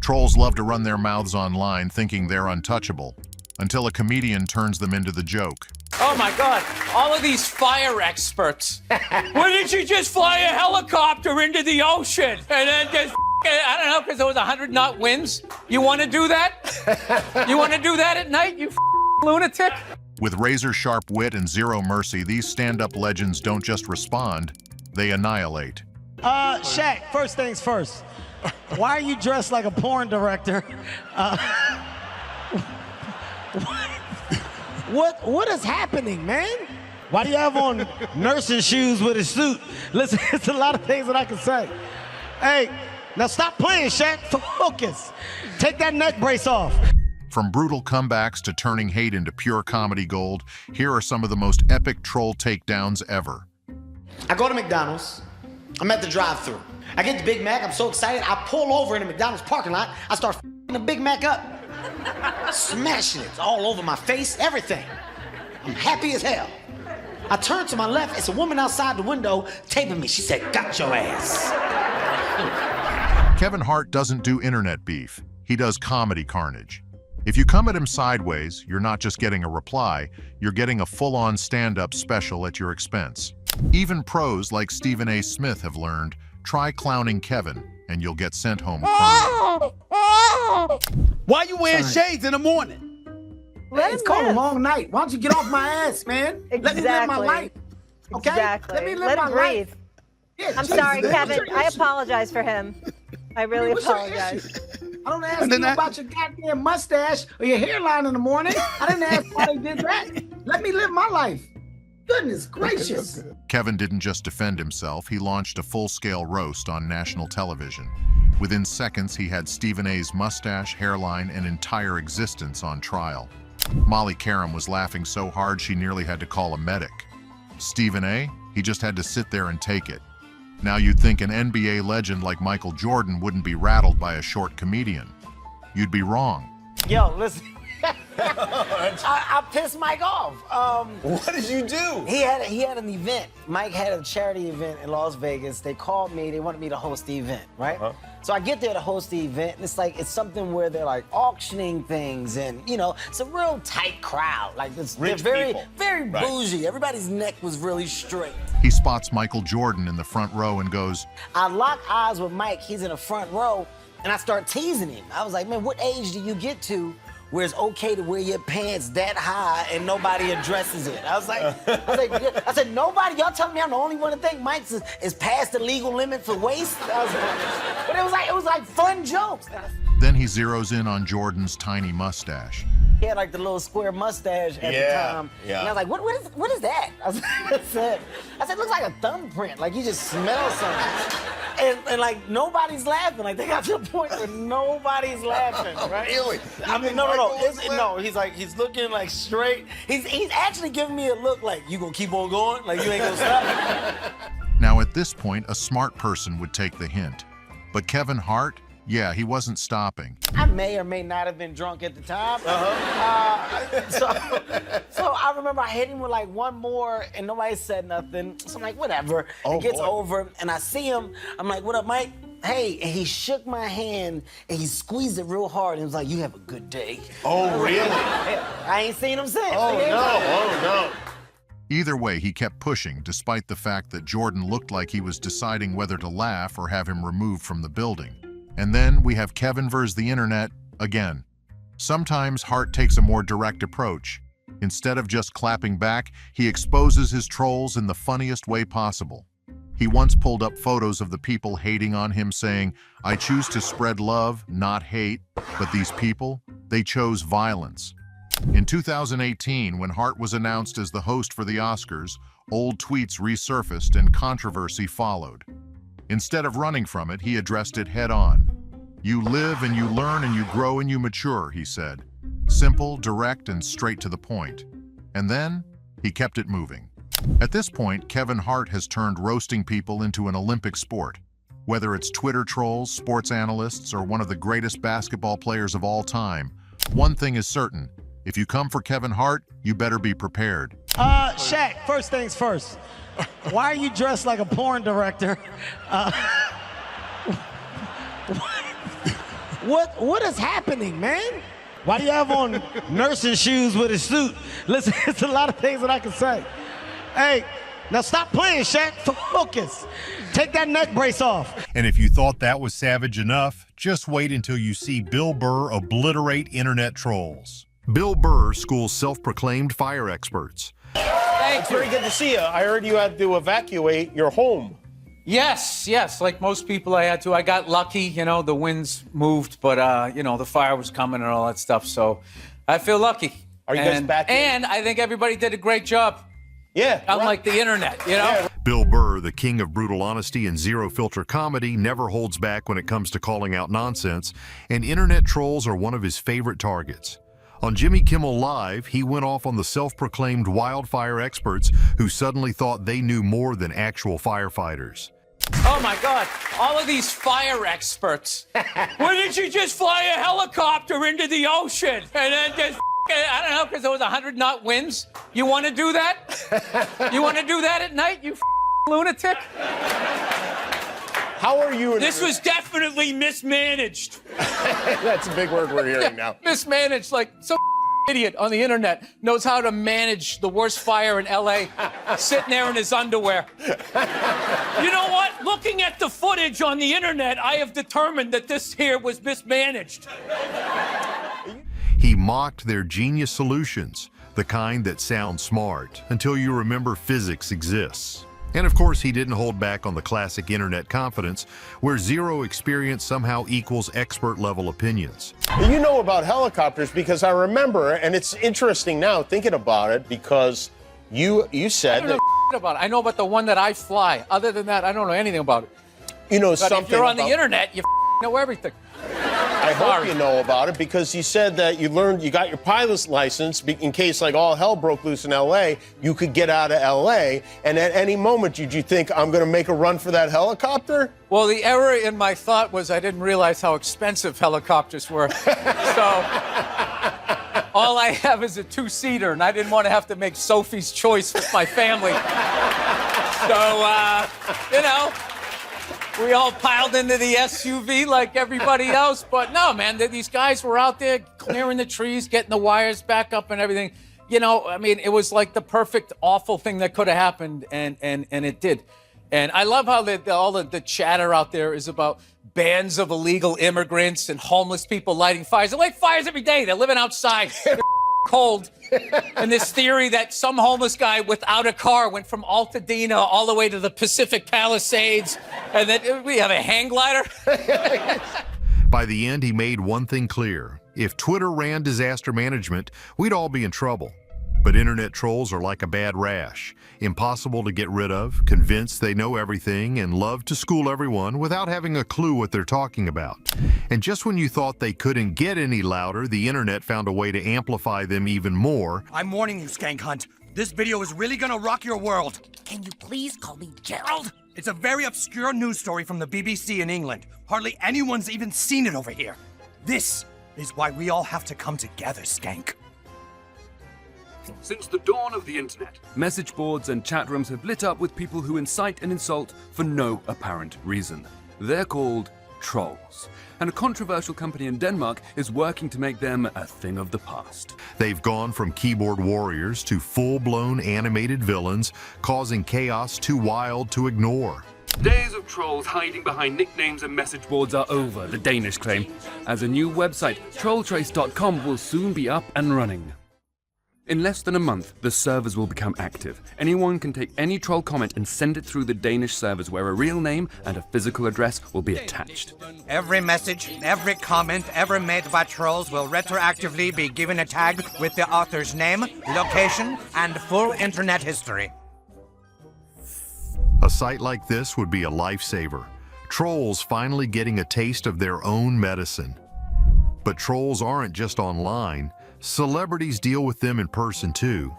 Trolls love to run their mouths online thinking they're untouchable, until a comedian turns them into the joke. Oh my God, all of these fire experts. Why didn't you just fly a helicopter into the ocean and then just, I don't know, because there was 100-knot winds? You want to do that? You want to do that at night, you lunatic? With razor-sharp wit and zero mercy, these stand-up legends don't just respond, they annihilate. Shaq, first things first. Why are you dressed like a porn director? What is happening, man? Why do you have on nursing shoes with a suit? Listen, it's a lot of things that I can say. Hey, now stop playing, Shaq. Focus. Take that neck brace off. From brutal comebacks to turning hate into pure comedy gold, here are some of the most epic troll takedowns ever. I go to McDonald's. I'm at the drive-thru. I get the Big Mac. I'm so excited. I pull over in the McDonald's parking lot. I start f***ing the Big Mac up. Smashing it. It's all over my face, everything. I'm happy as hell. I turn to my left. It's a woman outside the window taping me. She said, "Got your ass." Kevin Hart doesn't do internet beef. He does comedy carnage. If you come at him sideways, you're not just getting a reply, you're getting a full-on stand-up special at your expense. Even pros like Stephen A. Smith have learned, try clowning Kevin, and you'll get sent home crying. Why you wearing shades in the morning? It's called a long night. Why don't you get off my ass, man? Exactly. Let me live my life. Okay? Exactly. Let me live my him breathe. life. Yeah, I'm Jesus, sorry, man. Kevin. I apologize for him. I really What's your apologize. issue? I don't ask you about your goddamn mustache or your hairline in the morning. I didn't ask why they did that. Let me live my life. Goodness gracious. Kevin didn't just defend himself, he launched a full-scale roast on national television. Within seconds, he had Stephen A.'s mustache, hairline, and entire existence on trial. Molly Karam was laughing so hard she nearly had to call a medic. Stephen A., he just had to sit there and take it. Now you'd think an NBA legend like Michael Jordan wouldn't be rattled by a short comedian. You'd be wrong. Yo, listen. I pissed Mike off. What did you do? He had an event. Mike had a charity event in Las Vegas. They called me. They wanted me to host the event, right? So I get there to host the event, and it's something where they're like auctioning things, and it's a real tight crowd. Like they're very bougie. Everybody's neck was really straight. He spots Michael Jordan in the front row and goes, I lock eyes with Mike. He's in the front row, and I start teasing him. I was like, man, what age do you get to where it's okay to wear your pants that high and nobody addresses it? I said, nobody, y'all telling me I'm the only one to think Mike's is past the legal limit for waist? But it was like fun jokes. Then he zeroes in on Jordan's tiny mustache. He had like the little square mustache at the time. Yeah. And I was like, what is that? I said, it looks like a thumbprint. Like you just smell something. And like nobody's laughing. Like they got to the point where nobody's laughing, right? Really? I mean, no. He's looking like straight. He's actually giving me a look like, you gonna keep on going? Like you ain't gonna stop? Now at this point, a smart person would take the hint. But Kevin Hart, yeah, he wasn't stopping. I may or may not have been drunk at the time. So I remember I hit him with like one more and nobody said nothing. So I'm like, whatever. It gets over and I see him. I'm like, what up, Mike? Hey, and he shook my hand and he squeezed it real hard and was like, you have a good day. Oh, really? I ain't seen him since. Oh, no. Either way, he kept pushing, despite the fact that Jordan looked like he was deciding whether to laugh or have him removed from the building. And then we have Kevin versus the internet again. Sometimes Hart takes a more direct approach. Instead of just clapping back, he exposes his trolls in the funniest way possible. He once pulled up photos of the people hating on him saying, I choose to spread love, not hate, but these people, they chose violence. In 2018, when Hart was announced as the host for the Oscars, old tweets resurfaced and controversy followed. Instead of running from it, he addressed it head-on. You live and you learn and you grow and you mature, he said. Simple, direct, and straight to the point. And then, he kept it moving. At this point, Kevin Hart has turned roasting people into an Olympic sport. Whether it's Twitter trolls, sports analysts, or one of the greatest basketball players of all time, one thing is certain. If you come for Kevin Hart, you better be prepared. Shaq, first things first. Why are you dressed like a porn director? What is happening, man? Why do you have on nursing shoes with a suit? Listen, it's a lot of things that I can say. Hey, now stop playing, Shaq. Focus. Take that neck brace off. And if you thought that was savage enough, just wait until you see Bill Burr obliterate internet trolls. Bill Burr schools self-proclaimed fire experts. Thank you. Very good to see you. I heard you had to evacuate your home. Yes, like most people I had to. I got lucky, you know, the winds moved, but, you know, the fire was coming and all that stuff, so I feel lucky. Are you guys back in? And I think everybody did a great job. Yeah. Unlike the internet, you know? Yeah. Bill Burr, the king of brutal honesty and zero-filter comedy, never holds back when it comes to calling out nonsense, and internet trolls are one of his favorite targets. On Jimmy Kimmel Live, he went off on the self-proclaimed wildfire experts who suddenly thought they knew more than actual firefighters. Oh my God, all of these fire experts. Why didn't you just fly a helicopter into the ocean and then just, I don't know, because there was 100-knot winds? You want to do that? You want to do that at night, you lunatic? How are you? This was definitely mismanaged. That's a big word we're hearing now. Mismanaged, like some idiot on the internet knows how to manage the worst fire in LA, sitting there in his underwear. You know what? Looking at the footage on the internet, I have determined that this here was mismanaged. He mocked their genius solutions, the kind that sound smart, until you remember physics exists. And of course, he didn't hold back on the classic internet confidence, where zero experience somehow equals expert-level opinions. You know about helicopters because I remember, and it's interesting now thinking about it, because you said I don't know about it. I know about the one that I fly. Other than that, I don't know anything about it. you know But something if you're on about, the internet, you know everything. I hope you know about it because you said that you got your pilot's license in case like all hell broke loose in LA, you could get out of LA, and at any moment did you think I'm going to make a run for that helicopter? Well, the error in my thought was I didn't realize how expensive helicopters were. So all I have is a two-seater, and I didn't want to have to make Sophie's choice with my family. So, you know, we all piled into the SUV like everybody else. But no, man, these guys were out there clearing the trees, getting the wires back up and everything. You know, I mean, it was like the perfect awful thing that could have happened, and it did. And I love how all the chatter out there is about bands of illegal immigrants and homeless people lighting fires. They light fires every day. They're living outside. They're cold. And this theory that some homeless guy without a car went from Altadena all the way to the Pacific Palisades, and then we have a hang glider. By the end, he made one thing clear. If Twitter ran disaster management, we'd all be in trouble. But internet trolls are like a bad rash, impossible to get rid of, convinced they know everything, and love to school everyone without having a clue what they're talking about. And just when you thought they couldn't get any louder, the internet found a way to amplify them even more. I'm warning you, Skank Hunt. This video is really gonna rock your world. Can you please call me Gerald? It's a very obscure news story from the BBC in England. Hardly anyone's even seen it over here. This is why we all have to come together, Skank. Since the dawn of the internet, message boards and chat rooms have lit up with people who incite and insult for no apparent reason. They're called trolls, and a controversial company in Denmark is working to make them a thing of the past. They've gone from keyboard warriors to full-blown animated villains, causing chaos too wild to ignore. Days of trolls hiding behind nicknames and message boards are over, the Danish claim, as a new website, trolltrace.com, will soon be up and running. In less than a month, the servers will become active. Anyone can take any troll comment and send it through the Danish servers where a real name and a physical address will be attached. Every message, every comment ever made by trolls will retroactively be given a tag with the author's name, location, and full internet history. A site like this would be a lifesaver. Trolls finally getting a taste of their own medicine. But trolls aren't just online. Celebrities deal with them in person too.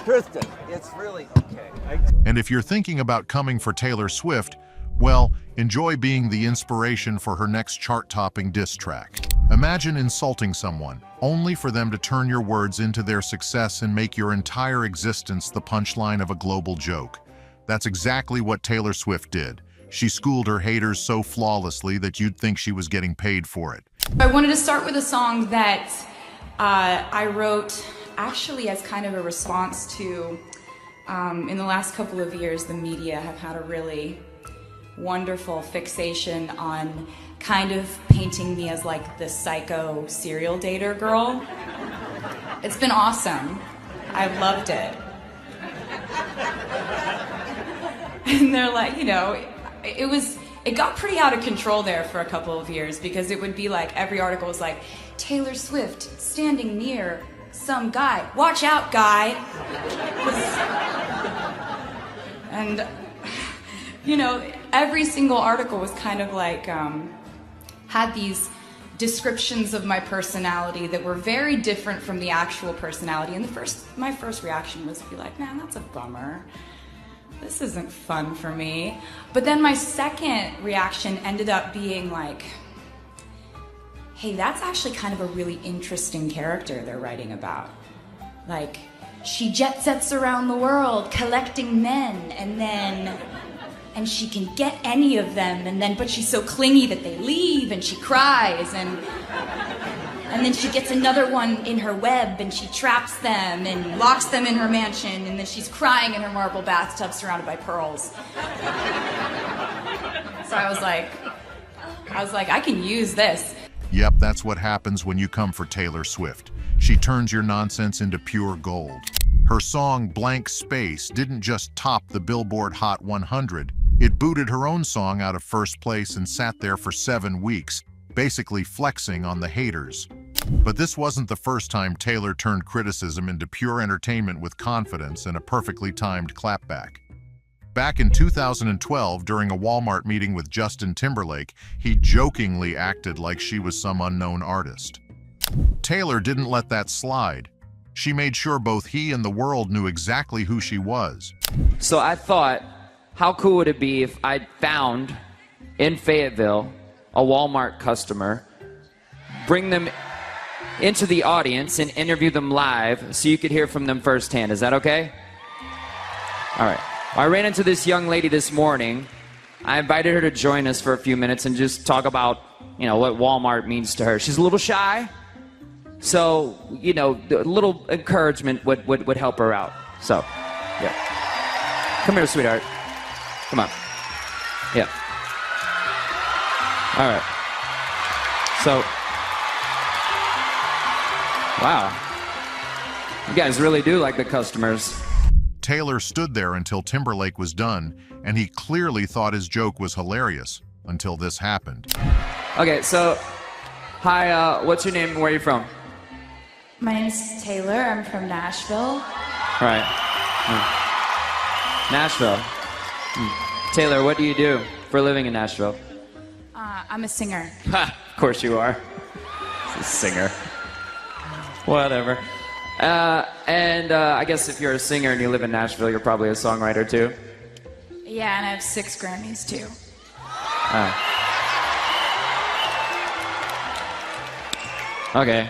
Kristen, it's really okay. And if you're thinking about coming for Taylor Swift, well, enjoy being the inspiration for her next chart-topping diss track. Imagine insulting someone, only for them to turn your words into their success and make your entire existence the punchline of a global joke. That's exactly what Taylor Swift did. She schooled her haters so flawlessly that you'd think she was getting paid for it. I wanted to start with a song that I wrote actually as kind of a response to, in the last couple of years, the media have had a really wonderful fixation on kind of painting me as like the psycho serial dater girl. It's been awesome. I loved it. And they're like, you know, it got pretty out of control there for a couple of years, because it would be like every article was like, Taylor Swift standing near some guy. Watch out, guy. And, you know, every single article was kind of like, had these descriptions of my personality that were very different from the actual personality. And my first reaction was to be like, man, that's a bummer. This isn't fun for me. But then my second reaction ended up being like, hey, that's actually kind of a really interesting character they're writing about. Like, she jet sets around the world collecting men, and she can get any of them, but she's so clingy that they leave, and she cries, and then she gets another one in her web, and she traps them and locks them in her mansion, and then she's crying in her marble bathtub surrounded by pearls. So I was like, I can use this. Yep, that's what happens when you come for Taylor Swift. She turns your nonsense into pure gold. Her song Blank Space didn't just top the Billboard Hot 100, it booted her own song out of first place and sat there for 7 weeks, basically flexing on the haters. But this wasn't the first time Taylor turned criticism into pure entertainment with confidence and a perfectly timed clapback. Back in 2012, during a Walmart meeting with Justin Timberlake, he jokingly acted like she was some unknown artist. Taylor didn't let that slide. She made sure both he and the world knew exactly who she was. So I thought, how cool would it be if I found in Fayetteville a Walmart customer, bring them into the audience and interview them live so you could hear from them firsthand. Is that okay? All right. I ran into this young lady this morning. I invited her to join us for a few minutes and just talk about, you know, what Walmart means to her. She's a little shy, so, you know, a little encouragement would help her out. So, yeah. Come here, sweetheart. Come on. Yeah. All right. So, wow. You guys really do like the customers. Taylor stood there until Timberlake was done, and he clearly thought his joke was hilarious until this happened. Okay, so, hi, what's your name and where are you from? My name's Taylor. I'm from Nashville. All right. Nashville. Taylor, what do you do for a living in Nashville? I'm a singer. Ha! Of course you are. A singer. Whatever. I guess if you're a singer and you live in Nashville, you're probably a songwriter too. Yeah, and I have 6 Grammys too. Okay.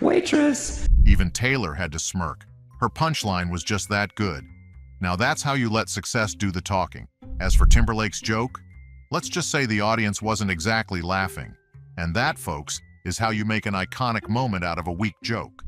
Waitress. Even Taylor had to smirk. Her punchline was just that good. Now that's how you let success do the talking. As for Timberlake's joke, let's just say the audience wasn't exactly laughing. And that, folks, is how you make an iconic moment out of a weak joke.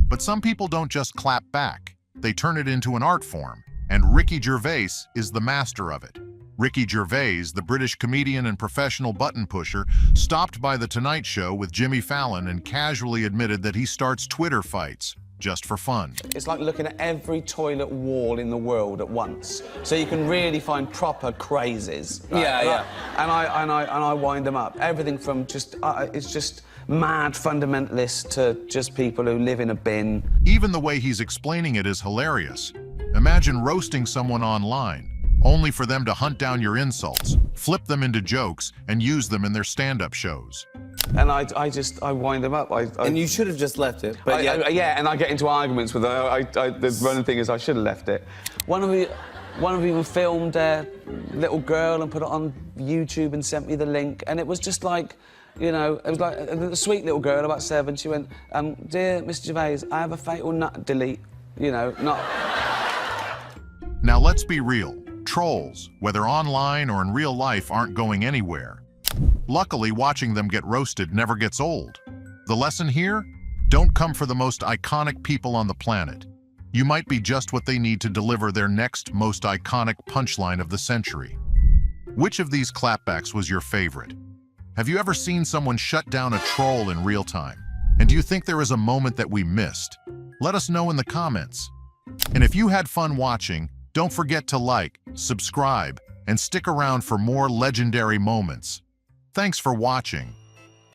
But some people don't just clap back. They turn it into an art form. And Ricky Gervais is the master of it. Ricky Gervais, the British comedian and professional button pusher, stopped by The Tonight Show with Jimmy Fallon and casually admitted that he starts Twitter fights, just for fun. It's like looking at every toilet wall in the world at once, so you can really find proper crazes. Right? Yeah. And I wind them up. Everything from just it's just mad fundamentalists to just people who live in a bin. Even the way he's explaining it is hilarious. Imagine roasting someone online, only for them to hunt down your insults, flip them into jokes, and use them in their stand-up shows. And I wind them up. And you should have just left it. But yeah, and I get into arguments with her. The running thing is I should have left it. One of you even filmed a little girl and put it on YouTube and sent me the link, and it was just like, you know, it was like a sweet little girl, about 7. She went, "Dear Mr. Gervais, I have a fatal nut." Delete. You know, not. Now let's be real. Trolls, whether online or in real life, aren't going anywhere. Luckily, watching them get roasted never gets old. The lesson here? Don't come for the most iconic people on the planet. You might be just what they need to deliver their next most iconic punchline of the century. Which of these clapbacks was your favorite? Have you ever seen someone shut down a troll in real time? And do you think there is a moment that we missed? Let us know in the comments. And if you had fun watching, don't forget to like, subscribe, and stick around for more legendary moments. Thanks for watching.